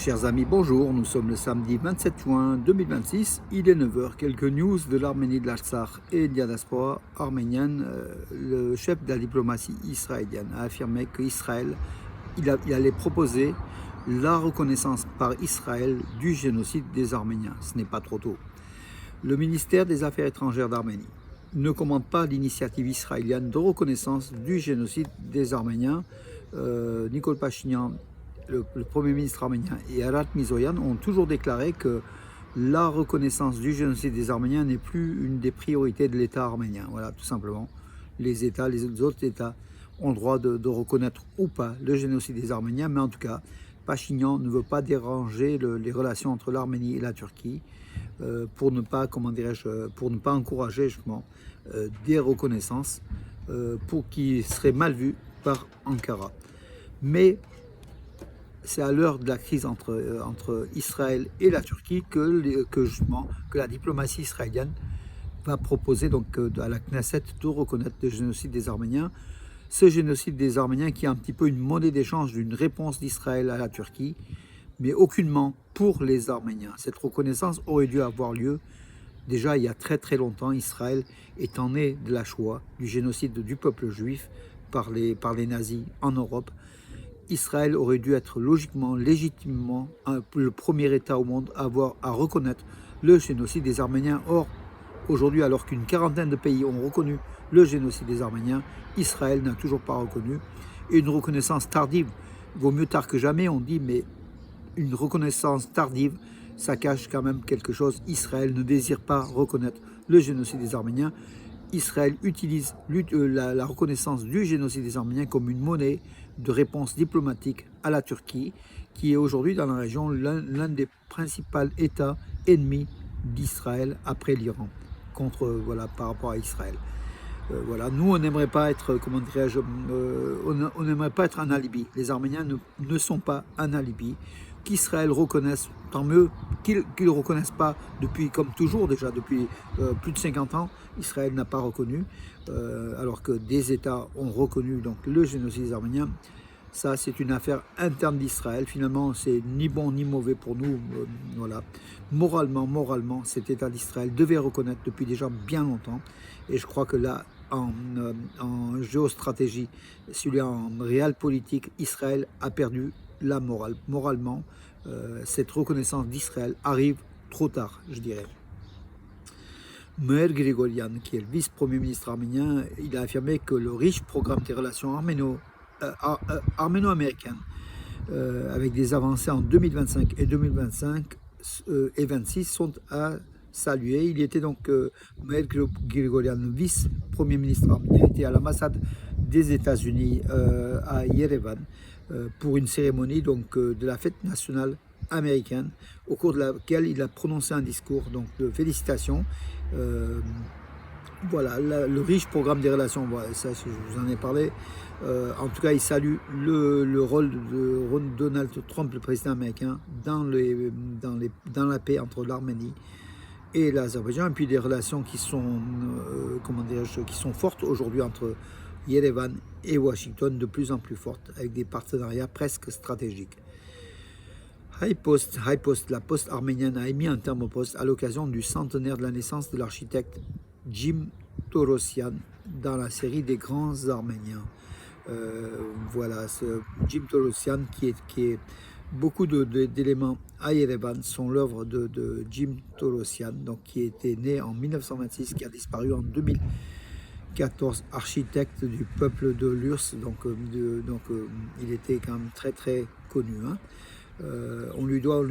Chers amis, bonjour, nous sommes le samedi 27 juin 2026, il est 9 heures. Quelques news de l'Arménie, de l'Artsakh et de la diaspora arménienne. Le chef de la diplomatie israélienne a affirmé qu'Israël, il allait proposer la reconnaissance par Israël du génocide des Arméniens. Ce n'est pas trop tôt. Le ministère des Affaires étrangères d'Arménie ne commente pas l'initiative israélienne de reconnaissance du génocide des Arméniens. Nicole Pachinian, le Premier ministre arménien, et Arat Mizoyan ont toujours déclaré que la reconnaissance du génocide des Arméniens n'est plus une des priorités de l'État arménien. Voilà, tout simplement. Les autres États ont le droit de reconnaître ou pas le génocide des Arméniens, mais en tout cas, Pachinian ne veut pas déranger les relations entre l'Arménie et la Turquie pour ne pas, pour ne pas encourager justement des reconnaissances pour qui seraient mal vues par Ankara. Mais c'est à l'heure de la crise entre Israël et la Turquie que la diplomatie israélienne va proposer donc à la Knesset de reconnaître le génocide des Arméniens. Ce génocide des Arméniens qui est un petit peu une monnaie d'échange d'une réponse d'Israël à la Turquie, mais aucunement pour les Arméniens. Cette reconnaissance aurait dû avoir lieu déjà il y a très très longtemps, Israël étant né de la Shoah, du génocide du peuple juif par les nazis en Europe. Israël aurait dû être logiquement, légitimement le premier État au monde à avoir à reconnaître le génocide des Arméniens. Or, aujourd'hui, alors qu'une quarantaine de pays ont reconnu le génocide des Arméniens, Israël n'a toujours pas reconnu. Et une reconnaissance tardive, vaut mieux tard que jamais, on dit, mais une reconnaissance tardive, ça cache quand même quelque chose. Israël ne désire pas reconnaître le génocide des Arméniens. Israël utilise la reconnaissance du génocide des Arméniens comme une monnaie de réponse diplomatique à la Turquie, qui est aujourd'hui dans la région l'un des principaux États ennemis d'Israël après l'Iran, par rapport à Israël. Voilà, nous on n'aimerait pas être, on n'aimerait pas être un alibi. Les Arméniens ne sont pas un alibi. Qu'Israël reconnaisse, tant mieux, qu'ils ne reconnaissent pas depuis, comme toujours déjà, depuis plus de 50 ans, Israël n'a pas reconnu, alors que des États ont reconnu donc, le génocide des Arméniens. Ça, c'est une affaire interne d'Israël. Finalement, c'est ni bon ni mauvais pour nous. Voilà. Moralement, cet État d'Israël devait reconnaître depuis déjà bien longtemps. Et je crois que là, en géostratégie, en réel politique, Israël a perdu la morale. Moralement, cette reconnaissance d'Israël arrive trop tard, je dirais. Meir Grigorian, qui est le vice-premier ministre arménien, il a affirmé que le riche programme des relations arméno-américaines, avec des avancées en 2025 et 2025 et 26, sont à saluer. Il était donc Meir Grigorian, vice-premier ministre arménien, était à l'ambassade des États-Unis à Yerevan pour une cérémonie donc, de la fête nationale américaine, au cours de laquelle il a prononcé un discours donc, de félicitations. Voilà, le riche programme des relations, voilà, ça je vous en ai parlé. En tout cas, il salue le rôle de Donald Trump, le président américain, dans la paix entre l'Arménie et l'Azerbaïdjan, et puis des relations qui sont, qui sont fortes aujourd'hui entre Yerevan et Washington, de plus en plus fortes, avec des partenariats presque stratégiques. HiPost, la poste arménienne, a émis un terme au poste à l'occasion du centenaire de la naissance de l'architecte Jim Torossian dans la série des grands Arméniens. Voilà, ce Jim Torossian qui est beaucoup d'éléments à Yerevan sont l'œuvre de Jim Torossian, donc qui était né en 1926, qui a disparu en 2014, architecte du peuple de l'URSS, il était quand même très très connu. Hein. On lui doit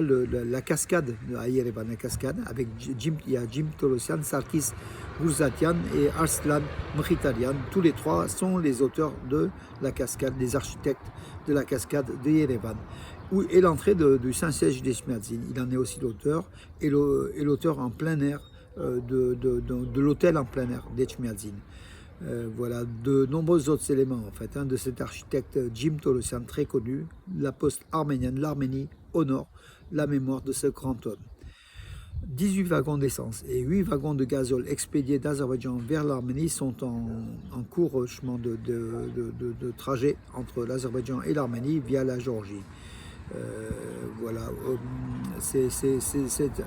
la cascade à Yerevan, la cascade avec il y a Jim Torossian, Sarkis Gourzatian et Arslan Mkhitarian. Tous les trois sont les auteurs de la cascade, les architectes de la cascade de Yerevan, et l'entrée du Saint-Siège d'Echmiadzin. Il en est aussi l'auteur et l'auteur en plein air de l'hôtel en plein air d'Echmiadzin. Voilà, de nombreux autres éléments en fait, de cet architecte Jim Torossian très connu. La poste arménienne, l'Arménie honore la mémoire de ce grand homme. 18 wagons d'essence et 8 wagons de gazole expédiés d'Azerbaïdjan vers l'Arménie sont en cours chemin de trajet entre l'Azerbaïdjan et l'Arménie via la Géorgie. Voilà, c'est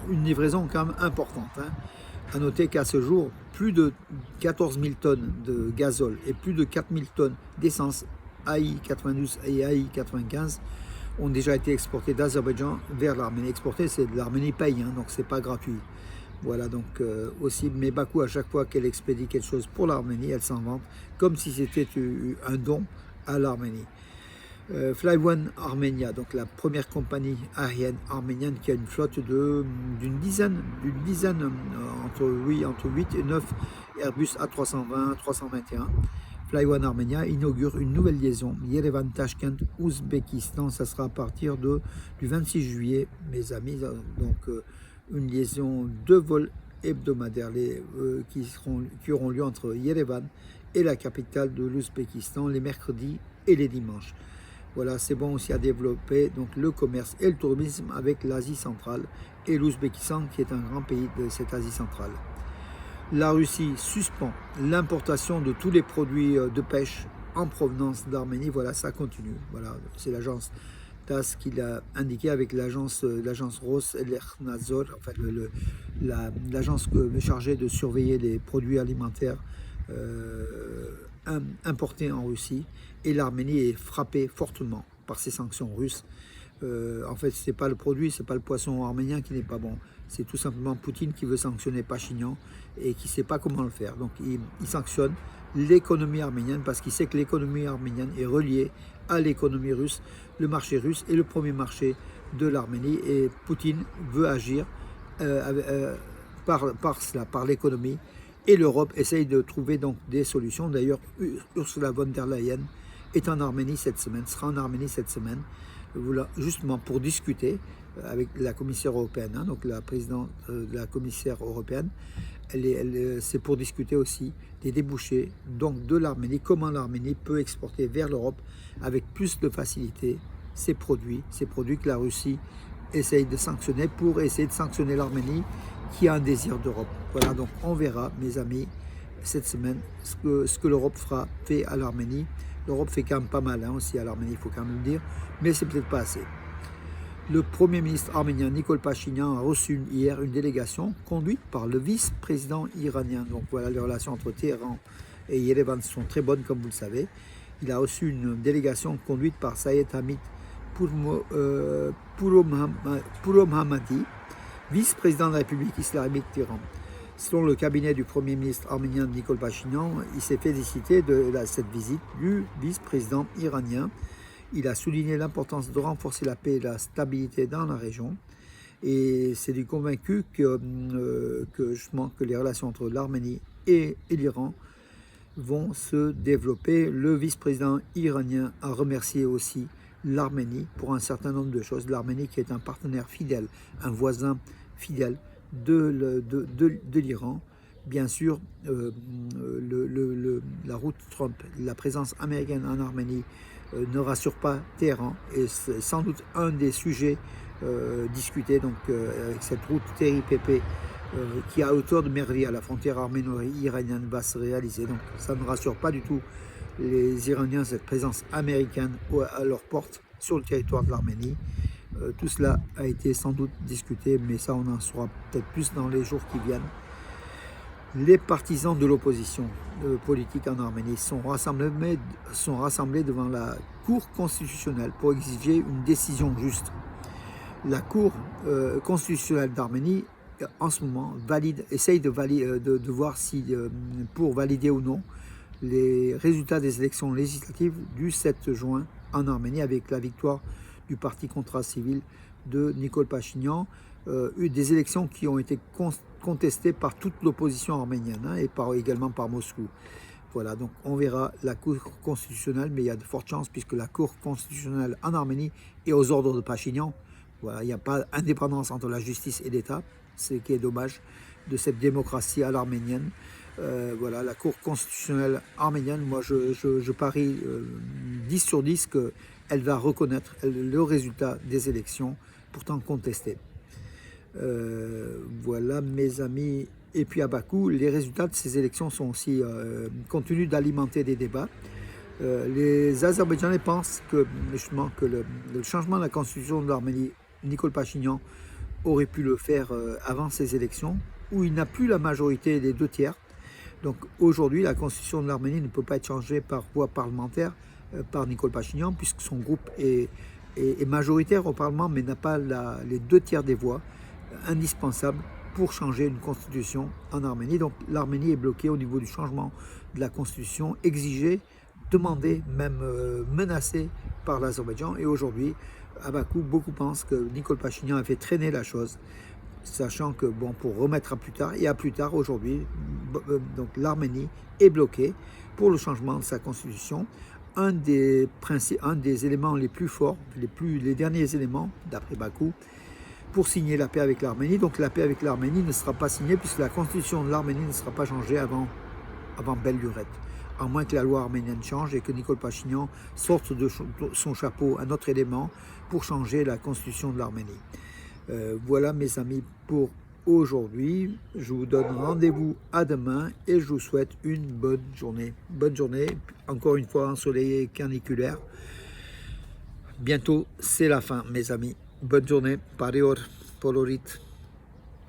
une livraison quand même importante. Hein. À noter qu'à ce jour, plus de 14 000 tonnes de gazole et plus de 4 000 tonnes d'essence AI 92 et AI 95 ont déjà été exportés d'Azerbaïdjan vers l'Arménie. Exportés, c'est de l'Arménie paye, hein, donc c'est pas gratuit. Voilà, donc aussi, mais Bakou, à chaque fois qu'elle expédie quelque chose pour l'Arménie, elle s'en vante comme si c'était un don à l'Arménie. Flyone Armenia, donc la première compagnie aérienne arménienne qui a une flotte d'une dizaine entre 8 et 9 Airbus A320, 321. Flyone Armenia inaugure une nouvelle liaison Yerevan-Tashkent, Ouzbékistan. Ça sera à partir du 26 juillet, mes amis. Donc, une liaison de vols hebdomadaires qui auront lieu entre Yerevan et la capitale de l'Ouzbékistan les mercredis et les dimanches. Voilà, c'est bon aussi à développer donc, le commerce et le tourisme avec l'Asie centrale et l'Ouzbékistan qui est un grand pays de cette Asie centrale. La Russie suspend l'importation de tous les produits de pêche en provenance d'Arménie. Voilà, ça continue. Voilà, c'est l'agence TASS qui l'a indiqué avec l'agence Roselekhnadzor, en fait, l'agence chargée de surveiller les produits alimentaires importés en Russie. Et l'Arménie est frappée fortement par ces sanctions russes. En fait, c'est pas le produit, c'est pas le poisson arménien qui n'est pas bon. C'est tout simplement Poutine qui veut sanctionner Pachinian et qui ne sait pas comment le faire. Donc il sanctionne l'économie arménienne parce qu'il sait que l'économie arménienne est reliée à l'économie russe. Le marché russe est le premier marché de l'Arménie et Poutine veut agir par l'économie. Et l'Europe essaye de trouver donc des solutions. D'ailleurs, Ursula von der Leyen est en Arménie cette semaine, sera en Arménie cette semaine, justement pour discuter avec la commissaire européenne, hein, donc la présidente de la commissaire européenne. C'est pour discuter aussi des débouchés donc de l'Arménie, comment l'Arménie peut exporter vers l'Europe avec plus de facilité ces produits que la Russie essaye de sanctionner pour essayer de sanctionner l'Arménie qui a un désir d'Europe. Voilà, donc on verra, mes amis, cette semaine, ce que l'Europe fait à l'Arménie. L'Europe fait quand même pas mal hein, aussi à l'Arménie, il faut quand même le dire, mais c'est peut-être pas assez. Le Premier ministre arménien Nikol Pachinian a reçu hier une délégation conduite par le vice-président iranien. Donc voilà, les relations entre Téhéran et Yerevan sont très bonnes, comme vous le savez. Il a reçu une délégation conduite par Sayed Hamid Pouromhamadi, vice-président de la République islamique d'Iran. Selon le cabinet du Premier ministre arménien Nikol Pachinian, il s'est félicité de cette visite du vice-président iranien. Il a souligné l'importance de renforcer la paix et la stabilité dans la région et s'est convaincu que les relations entre l'Arménie et l'Iran vont se développer. Le vice-président iranien a remercié aussi l'Arménie pour un certain nombre de choses. L'Arménie qui est un partenaire fidèle, un voisin fidèle de l'Iran. Bien sûr, la route Trump, la présence américaine en Arménie ne rassure pas Téhéran et c'est sans doute un des sujets discutés donc, avec cette route TRIPP qui à hauteur de Mervi à la frontière arméno-iranienne va se réaliser. Donc ça ne rassure pas du tout les Iraniens, cette présence américaine à leur porte sur le territoire de l'Arménie. Tout cela a été sans doute discuté, mais ça on en saura peut-être plus dans les jours qui viennent. Les partisans de l'opposition politique en Arménie sont rassemblés devant la Cour constitutionnelle pour exiger une décision juste. La Cour constitutionnelle d'Arménie, en ce moment, essaye de voir si, pour valider ou non les résultats des élections législatives du 7 juin en Arménie avec la victoire du parti Contrat Civil de Nikol Pachinian, des élections qui ont été contestées par toute l'opposition arménienne hein, et également par Moscou. Voilà, donc on verra la Cour constitutionnelle, mais il y a de fortes chances puisque la Cour constitutionnelle en Arménie est aux ordres de Pachinian. Voilà, il n'y a pas d'indépendance entre la justice et l'État, ce qui est dommage de cette démocratie à l'arménienne. Voilà, la Cour constitutionnelle arménienne, moi je parie 10 sur 10 qu'elle va reconnaître le résultat des élections, pourtant contestées. Voilà mes amis. Et puis à Bakou, les résultats de ces élections sont aussi continuent d'alimenter des débats. Les Azerbaïdjanais pensent que justement que le changement de la constitution de l'Arménie, Nikol Pachinian aurait pu le faire avant ces élections, où il n'a plus la majorité des 2 tiers. Donc aujourd'hui, la constitution de l'Arménie ne peut pas être changée par voie parlementaire par Nikol Pachinian, puisque son groupe est majoritaire au Parlement, mais n'a pas les 2 tiers des voix indispensables pour changer une constitution en Arménie. Donc l'Arménie est bloquée au niveau du changement de la constitution, exigé, demandé, même menacé par l'Azerbaïdjan. Et aujourd'hui, à Bakou, beaucoup pensent que Nikol Pachinian a fait traîner la chose, sachant que, bon, pour remettre à plus tard, et à plus tard aujourd'hui, donc l'Arménie est bloquée pour le changement de sa constitution. Un des éléments les plus forts, les derniers éléments, d'après Bakou, pour signer la paix avec l'Arménie. Donc la paix avec l'Arménie ne sera pas signée puisque la constitution de l'Arménie ne sera pas changée avant belle lurette. À moins que la loi arménienne change et que Nikol Pachinian sorte de son chapeau un autre élément pour changer la constitution de l'Arménie. Voilà mes amis pour aujourd'hui. Je vous donne rendez-vous à demain et je vous souhaite une bonne journée. Bonne journée, encore une fois ensoleillé, caniculaire. Bientôt, c'est la fin mes amis. Bonne journée, parior, polorit.